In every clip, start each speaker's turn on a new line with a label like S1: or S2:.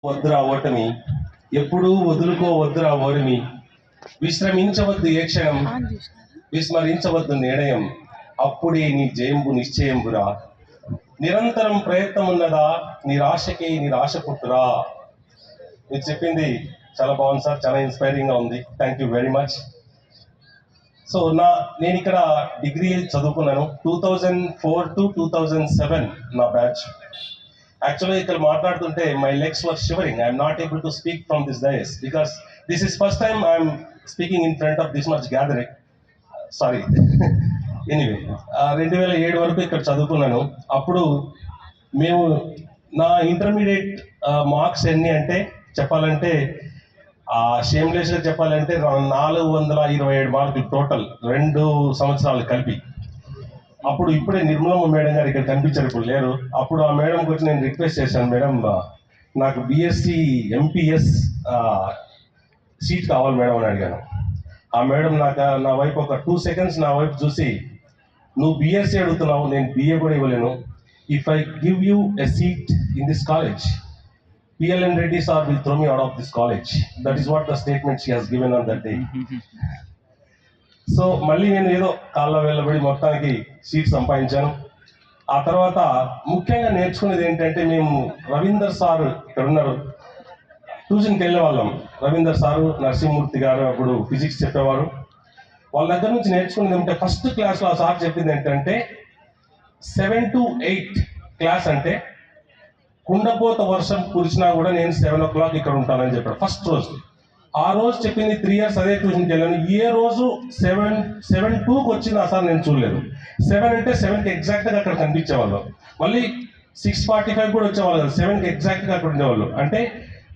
S1: వద్దురా ఓటమి, ఎప్పుడూ వదులుకోవద్దురా ఓరిమి, విశ్రమించవద్దు ఏ క్షణం, విస్మరించవద్దు నిర్ణయం, అప్పుడే నీ జయంబు నిశ్చయంబురా. నిరంతరం ప్రయత్నం ఉన్నదా, నిరాశ పుట్టురా. మీరు చెప్పింది చాలా బాగుంది సార్, చాలా ఇన్స్పైరింగ్గా ఉంది. Thank you very much. So నేను ఇక్కడ డిగ్రీ చదువుకున్నాను. 2004 to 2007 నా బ్యాచ్. యాక్చువల్గా ఇక్కడ మాట్లాడుతుంటే my legs were shivering. I'm not able to speak from this dais because this is first time I'm speaking in front of this much gathering. Sorry. Anyway 2007 వరకు ఇక్కడ చదువుకున్నాను. అప్పుడు మేము నా ఇంటర్మీడియట్ మార్క్స్ ఎన్ని అంటే చెప్పాలంటే షేమ్లెస్గా చెప్పాలంటే 427 మార్కులు టోటల్ 2 సంవత్సరాలు కలిపి. అప్పుడు ఇప్పుడే నిర్మలమ్మ మేడం గారు ఇక్కడ కనిపించారు, ఇప్పుడు లేరు. అప్పుడు ఆ మేడంకి వచ్చి నేను రిక్వెస్ట్ చేశాను, మేడం నాకు బీఎస్సీ ఎంపీఎస్ సీట్ కావాలి మేడం అని అడిగాను. ఆ మేడం నా వైపు ఒక 2 seconds నా వైపు చూసి, నువ్వు బీఎస్సీ అడుగుతున్నావు, నేను బీఏ కూడా ఇవ్వలేను. If I give you a seat in this college, PLN Reddy sir will throw me out of this college. That is what the statement she has given on that day. So మళ్ళీ నేను ఏదో కాళ్ళ వెళ్ళబడి మొత్తానికి seat సంపాదించాను. ఆ తర్వాత ముఖ్యంగా నేర్చుకునేది ఏంటంటే, మేము రవీందర్ సార్ ఇక్కడ ఉన్నారు, ట్యూషన్కి వెళ్ళే వాళ్ళం. రవీందర్ సారు, నరసింహమూర్తి గారు అప్పుడు ఫిజిక్స్ చెప్పేవారు. వాళ్ళ దగ్గర నుంచి నేర్చుకునేది ఏమంటే, ఫస్ట్ క్లాస్లో ఆ సార్ చెప్పింది ఏంటంటే 7 to 8 క్లాస్ అంటే కుండపోత వర్షం కురిసినా కూడా నేను 7 o'clock ఇక్కడ ఉంటానని చెప్పాడు ఫస్ట్ రోజు. ఆ రోజు చెప్పింది 3 years అదే ట్యూషన్కి వెళ్ళాను. ఏ రోజు 7:02కి వచ్చింది ఆ సార్ నేను చూడలేదు. 7 అంటే 7కి ఎగ్జాక్ట్గా అక్కడ కనిపించేవాళ్ళు. మళ్ళీ 6:45 కూడా వచ్చేవాళ్ళు కదా, 7కి ఎగ్జాక్ట్గా అక్కడ ఉండేవాళ్ళు. అంటే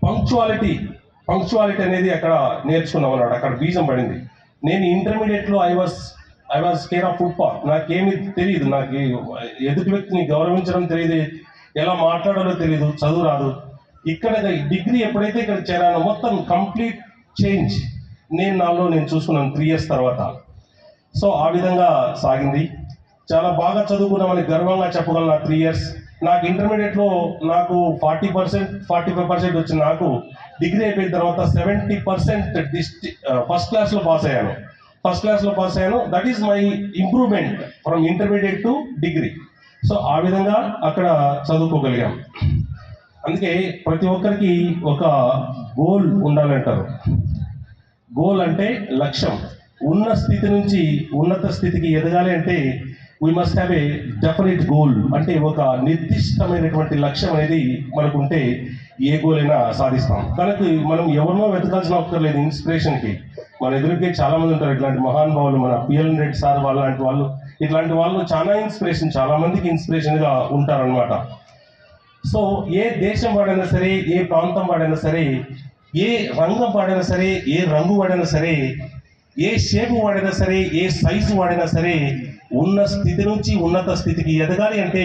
S1: పంక్చువాలిటీ అనేది అక్కడ నేర్చుకున్నాం అన్నాడు. అక్కడ బీజం పడింది. నేను ఇంటర్మీడియట్లో I was care of football. నాకేమీ తెలియదు, నాకు ఎదుటి వ్యక్తిని గౌరవించడం తెలియదు, ఎలా మాట్లాడాలో తెలియదు, చదువు రాదు. ఇక్కడ డిగ్రీ ఎప్పుడైతే ఇక్కడ చేరానో మొత్తం కంప్లీట్ చేంజ్ నాలో నేను చూసుకున్నాను 3 years తర్వాత. సో ఆ విధంగా సాగింది. చాలా బాగా చదువుకున్నామని గర్వంగా చెప్పగలను. 3 years నాకు ఇంటర్మీడియట్లో నాకు 40% 45% వచ్చిన నాకు డిగ్రీ అయిపోయిన తర్వాత 70% ఫస్ట్ క్లాస్లో పాస్ అయ్యాను. That is my improvement from intermediate to degree. So ఆ విధంగా అక్కడ చదువుకోగలిగాం. అందుకే ప్రతి ఒక్కరికి ఒక గోల్ ఉండాలంటారు. గోల్ అంటే లక్ష్యం. ఉన్న స్థితి నుంచి ఉన్నత స్థితికి ఎదగాలి అంటే we must have a definite goal. అంటే ఒక నిర్దిష్టమైనటువంటి లక్ష్యం అనేది మనకు ఉంటే ఏ గోల్ అయినా సాధిస్తాం. దానికి మనం ఎవరినో వెతకాల్సిన అవసరం లేదు. ఇన్స్పిరేషన్కి మన ఎదురుకే చాలా మంది ఉంటారు. ఇట్లాంటి మహానుభావులు, మన PLN Reddy సార్ వాళ్ళు ఇట్లాంటి వాళ్ళు చాలా ఇన్స్పిరేషన్, చాలా మందికి ఇన్స్పిరేషన్గా ఉంటారనమాట. సో ఏ దేశం వాడైనా సరే, ఏ ప్రాంతం వాడైనా సరే, ఏ రంగం వాడైనా సరే, ఏ రంగు వాడైనా సరే, ఏ షేపు వాడైనా సరే, ఏ సైజు వాడైనా సరే, ఉన్న స్థితి నుంచి ఉన్నత స్థితికి ఎదగాలి అంటే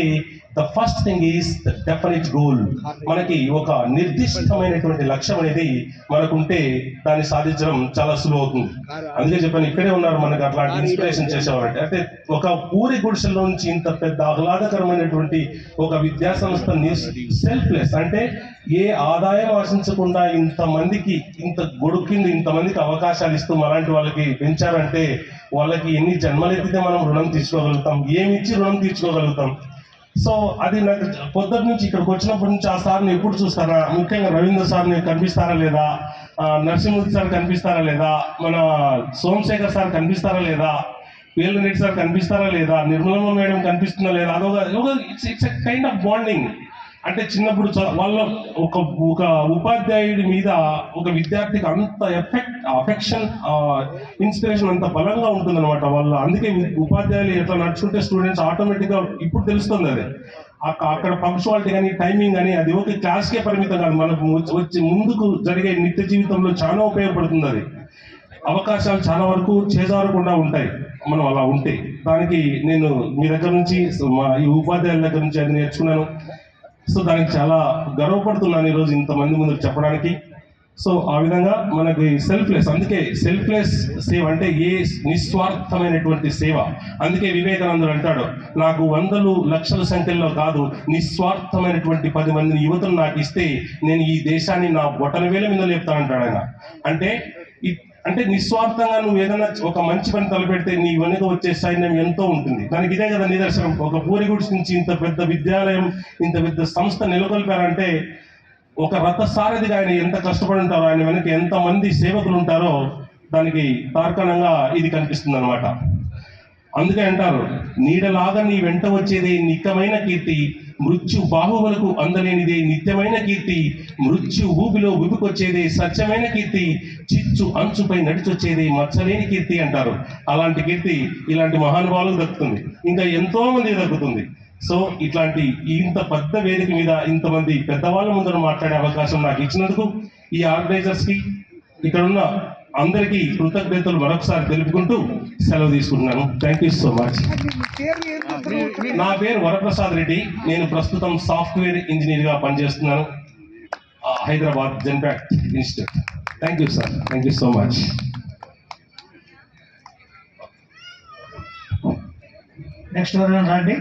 S1: the first thing is the definite goal. మనకి ఒక నిర్దిష్టమైనటువంటి లక్ష్యం అనేది మనకుంటే దాన్ని సాధించడం చాలా సులువు అవుతుంది. అందుకే చెప్పాను, ఇక్కడే ఉన్నారు మనకు అట్లాంటి ఇన్స్పిరేషన్ చేసేవారంటే. అంటే ఒక పూరి గుడిసెల్లో నుంచి ఇంత పెద్ద ఆహ్లాదకరమైనటువంటి ఒక విద్యా సంస్థ సెల్ఫ్లెస్, అంటే ఏ ఆదాయం ఆశించకుండా ఇంతమందికి, ఇంత గొడుగు కింద ఇంతమందికి అవకాశాలు ఇస్తూ అలాంటి వాళ్ళకి పెంచారంటే వాళ్ళకి ఎన్ని జన్మలెత్తితే మనం రుణం తీసుకోగలుగుతాం, ఏమిచ్చి రుణం తీర్చుకోగలుగుతాం. సో అది నాకు పొద్దున్న నుంచి ఇక్కడికి వచ్చినప్పటి నుంచి ఆ సార్ని ఎప్పుడు చూస్తారా, ముఖ్యంగా రవీందర్ సార్ని కనిపిస్తారా లేదా, నరసింహమూర్తి సార్ కనిపిస్తారా లేదా, మన సోమశేఖర్ సార్ కనిపిస్తారా లేదా, PLN Reddy సార్ కనిపిస్తారా లేదా, నిర్మలమ్మ మేడం కనిపిస్తుందా లేదా, అదొక it's a kind of bonding. అంటే చిన్నప్పుడు వాళ్ళ ఒక ఉపాధ్యాయుడి మీద ఒక విద్యార్థికి అంత అఫెక్షన్, ఇన్స్పిరేషన్ అంత బలంగా ఉంటుందన్నమాట వాళ్ళ. అందుకే ఉపాధ్యాయులు ఎట్లా నడుచుకుంటే స్టూడెంట్స్ ఆటోమేటిక్గా ఇప్పుడు తెలుస్తుంది. అది అక్కడ పంక్చువాలిటీ కానీ, టైమింగ్ కానీ, అది ఒక క్లాస్కే పరిమితం కాదు, మనకు వచ్చి ముందుకు జరిగే నిత్య జీవితంలో చాలా ఉపయోగపడుతుంది. అది అవకాశాలు చాలా వరకు చేజారకుండా ఉంటాయి మనం అలా ఉంటే. దానికి నేను మీ దగ్గర నుంచి, ఈ ఉపాధ్యాయుల దగ్గర నుంచి అది నేర్చుకున్నాను. సో దానికి చాలా గర్వపడుతున్నాను ఈరోజు ఇంతమంది ముందు చెప్పడానికి. సో ఆ విధంగా మనకి సెల్ఫ్లెస్, అందుకే సెల్ఫ్లెస్ సేవ అంటే ఏ నిస్వార్థమైనటువంటి సేవ. అందుకే వివేకానందుడు అంటాడు, నాకు వందలు లక్షల సంఖ్యలో కాదు, నిస్వార్థమైనటువంటి 10 మంది యువతను నాకు ఇస్తే నేను ఈ దేశాన్ని నా బొటన వేల మీద లేపుతానంటాడు ఆయన. అంటే అంటే నిస్వార్థంగా నువ్వు ఏదైనా ఒక మంచి పని తలపెడితే నీ వెనుక వచ్చే సైన్యం ఎంతో ఉంటుంది. దానికి ఇదే కదా నిదర్శనం. ఒక పూరిగుడిస్ నుంచి ఇంత పెద్ద విద్యాలయం, ఇంత పెద్ద సంస్థ నెలకొల్పారంటే ఒక రథసారథిగా ఆయన ఎంత కష్టపడి ఉంటారో, ఆయన వెనక ఎంతమంది సేవకులు ఉంటారో దానికి తార్కాణంగా ఇది కనిపిస్తుంది అనమాట. అందుకే అంటారు, నీడలాగా నీ వెంట వచ్చేదే నిత్యమైన కీర్తి, మృత్యు బాహువులకు అందలేనిదే నిత్యమైన కీర్తి, మృత్యు ఊబిలో విపుకొచ్చేదే సత్యమైన కీర్తి, చిచ్చు అంచుపై నడిచొచ్చేదే మచ్చలేని కీర్తి అంటారు. అలాంటి కీర్తి ఇలాంటి మహానుభావులకు దక్కుతుంది, ఇంకా ఎంతో మంది దక్కుతుంది. సో ఇట్లాంటి ఇంత పెద్ద వేదిక మీద ఇంతమంది పెద్దవాళ్ళ ముందర మాట్లాడే అవకాశం నాకు ఇచ్చినందుకు ఈ ఆర్గనైజర్స్ కి, ఇక్కడ ఉన్న అందరికీ కృతజ్ఞతలు మరొకసారి తెలుపుకుంటూ సెలవు తీసుకుంటున్నాను. Thank you so much. నా పేరు వరప్రసాద్ రెడ్డి. నేను ప్రస్తుతం సాఫ్ట్వేర్ ఇంజనీర్ గా పనిచేస్తున్నాను, Hyderabad Genpact institute. Thank you sir, thank you so much.
S2: Next రండి.